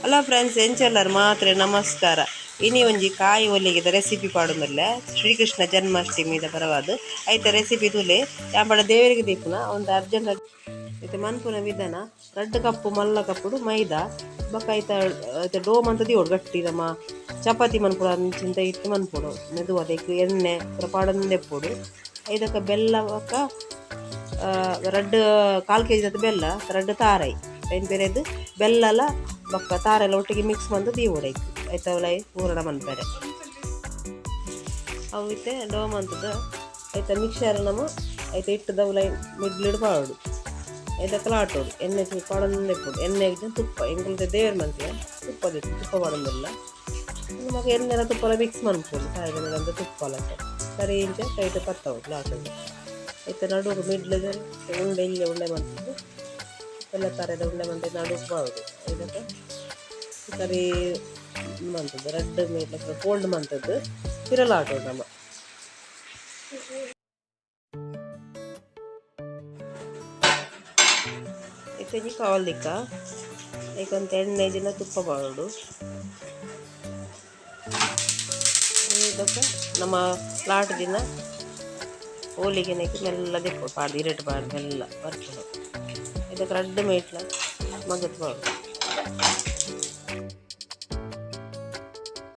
Hello friends ಎಂಚೆಲ್ಲರು ಮಾತ್ರ ನಮಸ್ಕಾರ. ಇನಿ ಒಂಜಿ ಕಾಯಿ ಒಲೆಗಿದ ರೆಸಿಪಿ ಪಾಡುಮಲ್ಲ ಶ್ರೀಕೃಷ್ಣ ಜನ್ಮಾಷ್ಟಮಿದ ಪರವಾದ ಐತ ರೆಸಿಪಿ ತುಲೆ ಯಾಂಬಡ ದೇವರಿಗೆ ದೀಪುನ ಒಂದು ಅರ್ಜೆಂಟ್ ಐತೆ ಮನ್ಪುನ ವಿಧಾನ. 2 ಕಪ್ಪು ಮಲ್ಲ ಕಪ್ಪುಡು ಮೈದಾ ಬೊಕ್ಕ ಐತ ಡೋಮ್ ಅಂತ ದಿಯೋಡು ಗಟ್ಟಿ ನಮ್ಮ ಚಪಾತಿ ಮನ್ಪುಡ ಅಂಚಿಂತ ಇಟ್ಟು ಮನ್ಪುಡು ಮೆದು ಅದಕ್ಕೆ ಎಣ್ಣೆ ಪೂರ ಪಾಡೊಂದೆಪ್ಪುಡು. ಐದಕ್ಕ ಬೆಲ್ಲ ಬೊಕ್ಕ 2 ಕಾಲು kg ಬೆಲ್ಲ 2 ತಾರೈ ಐನ್ ಬೇರೆದು ಬೆಲ್ಲಲ ಬೊಕ್ಕ ತಾರೆಲ್ಲ ಒಟ್ಟಿಗೆ ಮಿಕ್ಸ್ ಮಂದು ದೀವೊಡೈತು ಐತ ಅವಲೈ ಪೂರಣ ಮನ್ಪೆರೆ ಅವು ಇತ್ತೆ ಡೋಮ್ ಅಂತದ ಐತ ಮಿಕ್ಸರ್ ನಮ ಐತ ಇಟ್ಟದ ಅವಲೈ ಮಿಡ್ಲಿಡ್ ಪಾಡು ಐದಕ್ಕಲ ಆಟೋಡು ಎಣ್ಣೆ ಪಾಡೊಂದೆಪ್ಪುಡು ಎಣ್ಣೆ ತುಪ್ಪ ಎಂಕಲ್ದ ದೇವ್ರ ಮನ್ಸಿಗೆ ತುಪ್ಪದಿತ್ತು ತುಪ್ಪ ಮಾಡೋದಿಲ್ಲ ನಮಗೆ ಎಣ್ಣೆಲ್ಲ ತುಪ್ಪಲ ಮಿಕ್ಸ್ ಮನ್ಪುಡು ಕಾಯ್ದಂತ ತುಪ್ಪಲ ಸರಿ ಇಂಚ ಕೈಟ ಪತ್ತವು ಲಾಟಲ್ಲಿ ಐತೆ ನಡುಗು ಮಿಡ್ಲದ ಉಂಡೆ ಇಲ್ಲೇ ಉಂಡೆ ಮಾಡ್ತಿದ್ದು ಎಲ್ಲ ಥರದ ಉಂಡೆ ಮಂದಿ ನಡುಗು ಬಾವುದು ಇದಕ್ಕೆ ಸರಿ ಮಂತದ್ದು ರೆಡ್ ಮೇಲೆ ಕೋಲ್ಡ್ ಮಂತದ್ದು ತಿರಲಾಟು ನಮ್ಮ ಇತ್ತಂಜಿ ಕಾವಲ್ದಿಕ್ಕ ಈಗೊಂದು ಎಣ್ಣೆ ದಿನ ತುಪ್ಪ ಬಾಡು ಇದಕ್ಕೆ ನಮ್ಮ ಲಾಟ್ ದಿನ ಹೋಲಿಗೆ ಮೆಲ್ಲ ದೆಪ್ಪು ಪಾಡ್ದು ಇರಟು ಪಾಡ್ದು ಮೆಲ್ಲ ಬರ್ಕೊಂಡು ಇದಕ್ಕೆ 2 ಮೇಟ್ಲ ಮಗತ್ ಬಾಡು